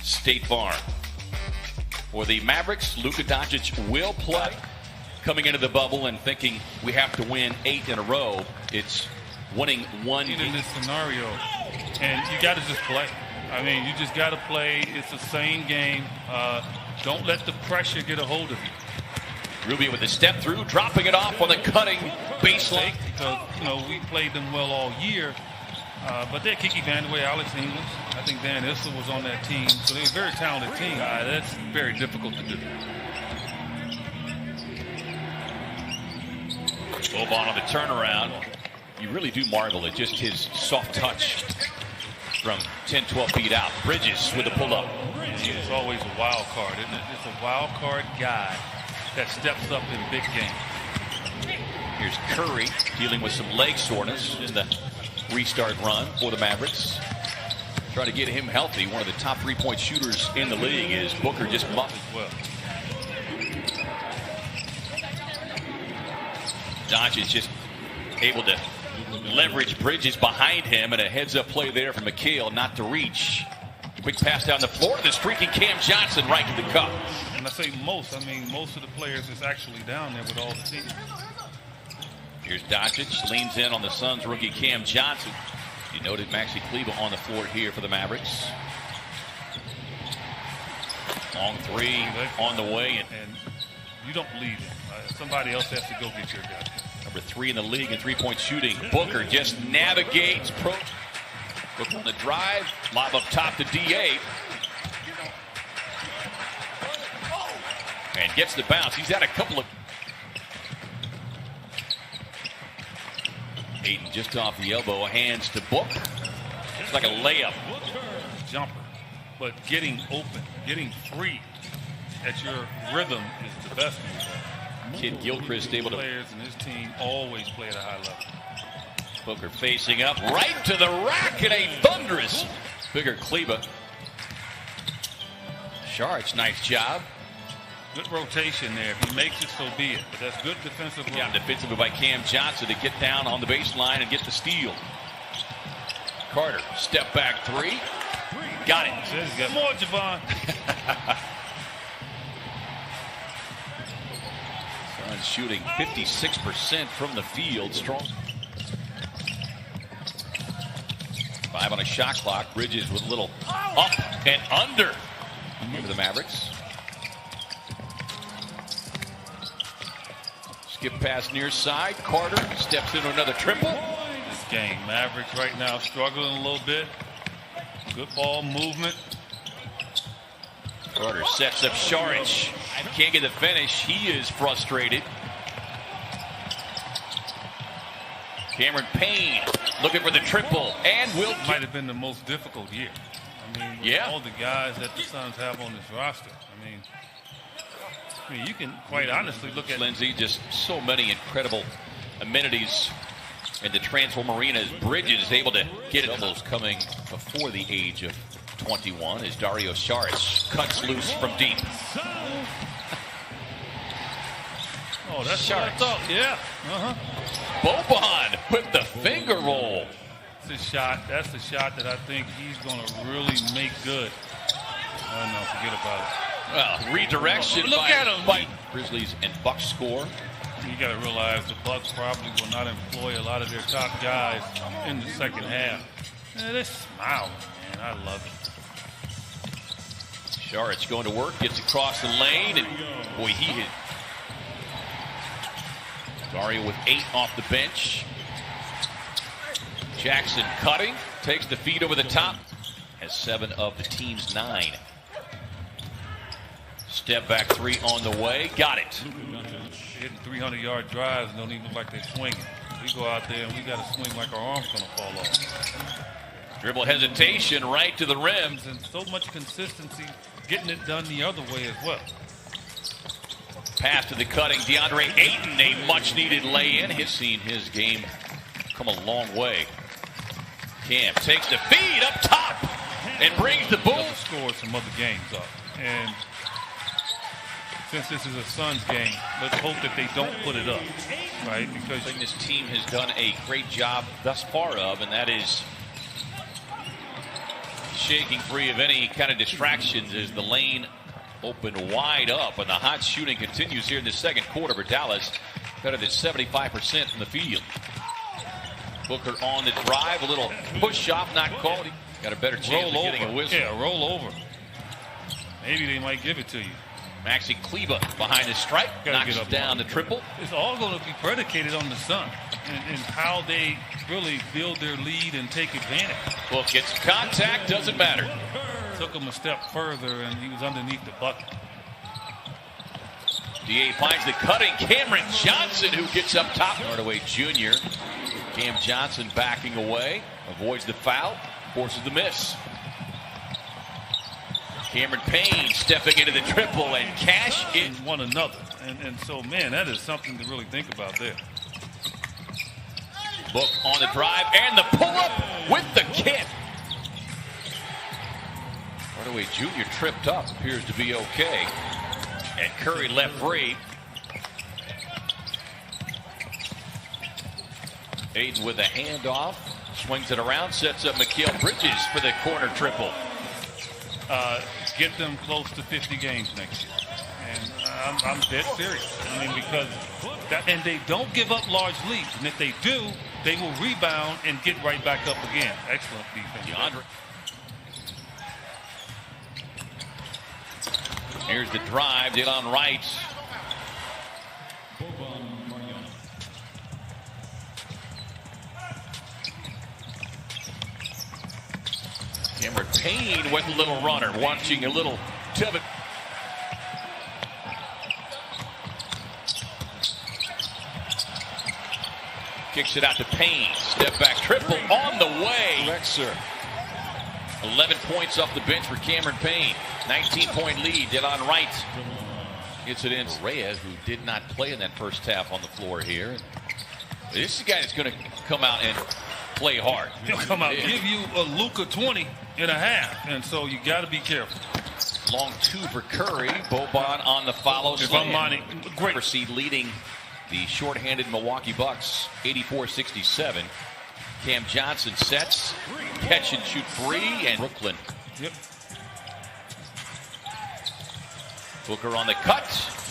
State Farm. For the Mavericks, Luka Doncic will play. Coming into the bubble and thinking we have to win 8 in a row. It's winning one in this scenario, and you got to just play. I mean, you just got to play. It's the same game. Don't let the pressure get a hold of you. Rubio with the step through, dropping it off on the cutting baseline. Because, you know, we played them well all year, but they're Kiki Vandeweghe, Alex English. I think Dan Issel was on that team, so they're a very talented team. That's very difficult to do. Boban on the turnaround. You really do marvel at just his soft touch from 10, 12 feet out. Bridges with a pull-up. It's always a wild card, isn't it? It's a wild card guy that steps up in big games. Here's Curry dealing with some leg soreness in the restart run for the Mavericks. Try to get him healthy. One of the top three-point shooters in the league is Booker, just muffed as well. Doncic just able to leverage Bridges behind him, and a heads-up play there from McHale not to reach. Quick pass down the floor to the streaky Cam Johnson right to the cup. And I say most, I mean most of the players is actually down there with all the teams. Here's Doncic, leans in on the Suns rookie Cam Johnson. You noted Maxi Kleber on the floor here for the Mavericks. Long three on the way. And you don't lead him. Somebody else has to go get your guy. Number 3 in the league in three-point shooting. Booker just navigates. Booker on the drive. Lob up top to D8. And gets the bounce. He's had a couple of... Ayton just off the elbow. Hands to Book. It's like a layup. Jumper. But getting open, getting free at your rhythm is the best move. Kid Gilchrist able to... Players in his team always play at a high level. Booker facing up right to the rack and a thunderous bigger Kleber. Sharks, nice job. Good rotation there. If he makes it, so be it. But that's good defensive work. Yeah, defensively by Cam Johnson to get down on the baseline and get the steal. Carter, step back three. Got it. Got more, Javon. Suns shooting 56% from the field. Strong. 5 on a shot clock. Bridges with a little up and under for the Mavericks. Skip pass near side. Carter steps into another triple. This game, Mavericks right now struggling a little bit. Good ball movement. Carter sets up Saric. Can't get the finish. He is frustrated. Cameron Payne looking for the triple and will. Might have been the most difficult year. I mean, with all the guys that the Suns have on this roster. I mean, you can quite honestly look at Lindsay. Just so many incredible amenities in the Transform Arena as Bridges is able to get it. Almost coming before the age of 21 as Dario Saric cuts loose from deep. Oh, that's what I thought. Yeah. Boban with the finger roll. That's the shot. That's the shot that I think he's going to really make good. Oh, no, forget about it. Well, redirection. Look at him. By Grizzlies and Bucks score. You got to realize the Bucks probably will not employ a lot of their top guys in the second half. Man, they're smiling, man. I love it. Saric going to work, gets across the lane, and boy, he hit. Dario with 8 off the bench. Jackson cutting, takes the feed over the top, has 7 of the team's 9. Step back 3 on the way, got it. Hitting 300-yard drives and don't even look like they're swinging. We go out there and we got to swing like our arm's going to fall off. Dribble hesitation right to the rim. And so much consistency getting it done the other way as well. Pass to the cutting DeAndre Ayton, a much-needed lay-in. He's seen his game come a long way. Cam takes the feed up top and brings the Bulls. Scored some other games up. And since this is a Suns game, let's hope that they don't put it up, right? Because I think this team has done a great job thus far of, and that is shaking free of any kind of distractions as the lane opened wide up, and the hot shooting continues here in the second quarter for Dallas. Better than 75% from the field. Booker on the drive, a little push off, not called. Got a better chance of getting a whistle. Yeah, roll over. Maybe they might give it to you. Maxi Kleber behind the stripe, knocks down the triple. It's all going to be predicated on the Sun and how they really build their lead and take advantage. Book gets contact, doesn't matter. Took him a step further, and he was underneath the bucket. DA finds the cutting Cameron Johnson, who gets up top. Hardaway Jr. Cam Johnson backing away, avoids the foul, forces the miss. Cameron Payne stepping into the triple and cash in one another. And so, man, that is something to really think about there. Book on the drive and the pull-up with the kick. Hardaway Jr. tripped up, appears to be okay. And Curry left free. Aiden with a handoff, swings it around, sets up Mikal Bridges for the corner triple. Get them close to 50 games next year. And I'm dead serious. I mean, because and they don't give up large leads. And if they do, they will rebound and get right back up again. Excellent defense. Here's the drive, Delon Wright. Cameron Payne with a little runner, watching a little tip it. Kicks it out to Payne. Step back triple on the way. Rexer. 11 points off the bench for Cameron Payne. 19-point lead. Delon Wright gets it in. Reyes, who did not play in that first half on the floor here. This is a guy that's going to come out and play hard. He'll come out and give you a Luka 20 and a half, and so you got to be careful. Long two for Curry. Boban on the follow. Great. Proceed leading the shorthanded Milwaukee Bucks 84-67. Cam Johnson sets, catch and shoot free, and Brooklyn. Yep. Booker on the cut,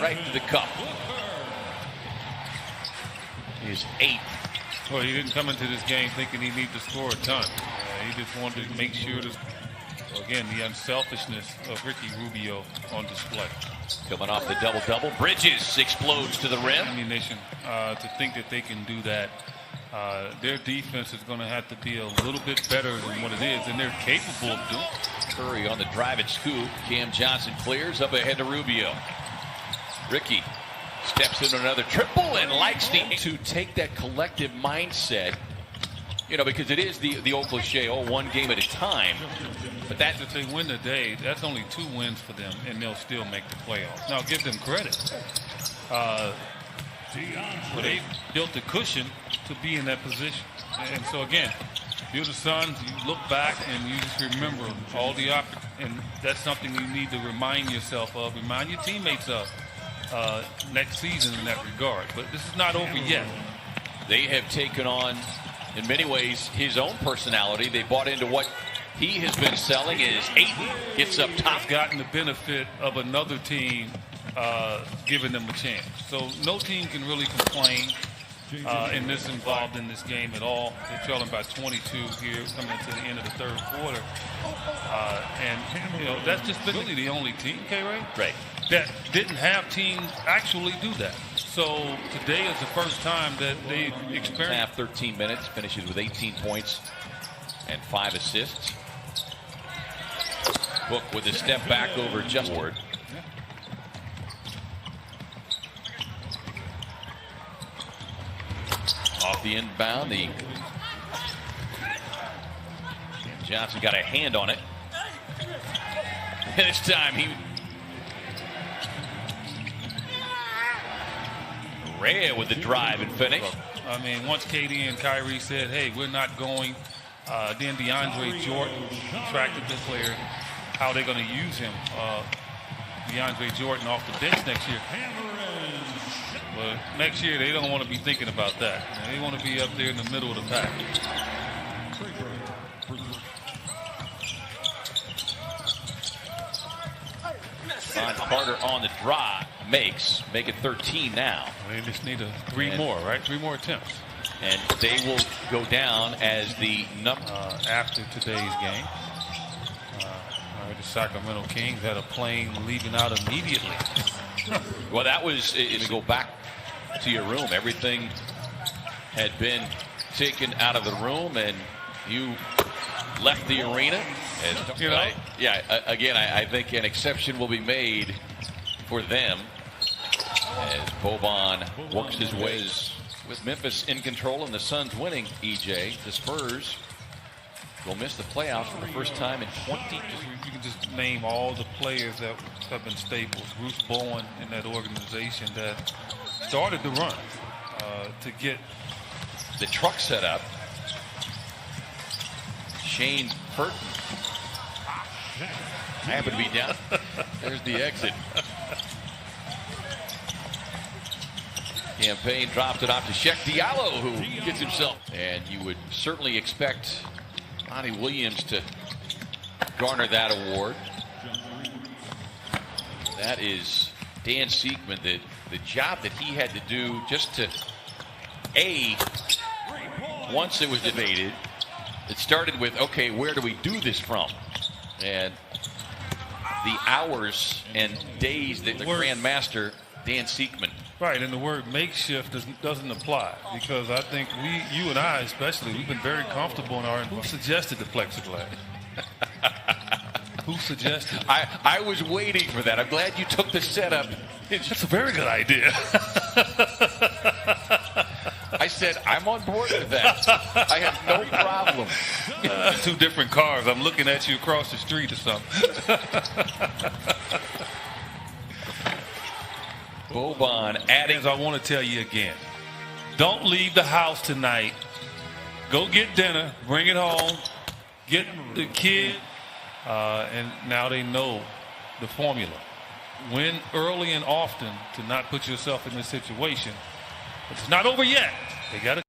right to the cup. His 8th. Well, he didn't come into this game thinking he needed to score a ton. He just wanted to make sure that, again, the unselfishness of Ricky Rubio on display. Coming off the double-double, Bridges explodes to the rim. Ammunition to think that they can do that. Their defense is going to have to be a little bit better than what it is, and they're capable of doing. Curry on the drive and scoop. Cam Johnson clears up ahead to Rubio. Ricky steps into another triple and likes to take that collective mindset. You know, because it is the old cliche, one game at a time. But that, if they win today, that's only 2 wins for them, and they'll still make the playoffs. Now, give them credit. They built a cushion to be in that position. And so, again, you're the Suns, you look back and you just remember all the opportunities. And that's something you need to remind yourself of, remind your teammates of next season in that regard. But this is not over yet. They have taken on, in many ways, his own personality. They bought into what he has been selling as Ayton gets up top. Gotten the benefit of another team giving them a chance. So no team can really complain involved in this game at all. They're trailing by 22 here coming to the end of the third quarter. And, you know, that's just really the only team, K-Ray, right, that didn't have teams actually do that. So today is the first time that they experienced. Half 13 minutes, finishes with 18 points and 5 assists. Book with a step back over Justin Ward. Off the inbound, Johnson got a hand on it. And this time Rhea with the drive and finish. I mean, once KD and Kyrie said, hey, we're not going, then DeAndre Jordan attracted the player. How are they going to use him? DeAndre Jordan off the bench next year. But next year, they don't want to be thinking about that. They want to be up there in the middle of the pack. Find Carter on the drive. Make it 13 now. They just need three more, right? 3 more attempts. And they will go down as the number. After today's game, the Sacramento Kings had a plane leaving out immediately. Well, that was, if you go back to your room, everything had been taken out of the room and you left the arena. And, you know? Again, I think an exception will be made for them as Boban works his ways with Memphis in control and the Suns winning. EJ, the Spurs will miss the playoffs for the first time in 20. You can just name all the players that have been staples. Bruce Bowen in that organization that started the run to get the truck set up. Shane Burton happened to be down. There's the exit. Campaign dropped it off to Sheck Diallo, who gets himself. And you would certainly expect Monty Williams to garner that award. That is Dan Siegman, the job that he had to do just to, once it was debated, it started with, okay, where do we do this from? And the hours and days that the Grand Master, Dan Siegman. Right, and the word makeshift doesn't apply because I think you and I especially, we've been very comfortable in our. Who suggested the plexiglass? Who suggested it? I was waiting for that. I'm glad you took the setup. That's a very good idea. I said, I'm on board with that. I have no problem. 2 different cars. I'm looking at you across the street or something. Boban adding. As I want to tell you again, don't leave the house tonight. Go get dinner, bring it home, get the kid, and now they know the formula. Win early and often to not put yourself in this situation. But it's not over yet. They got to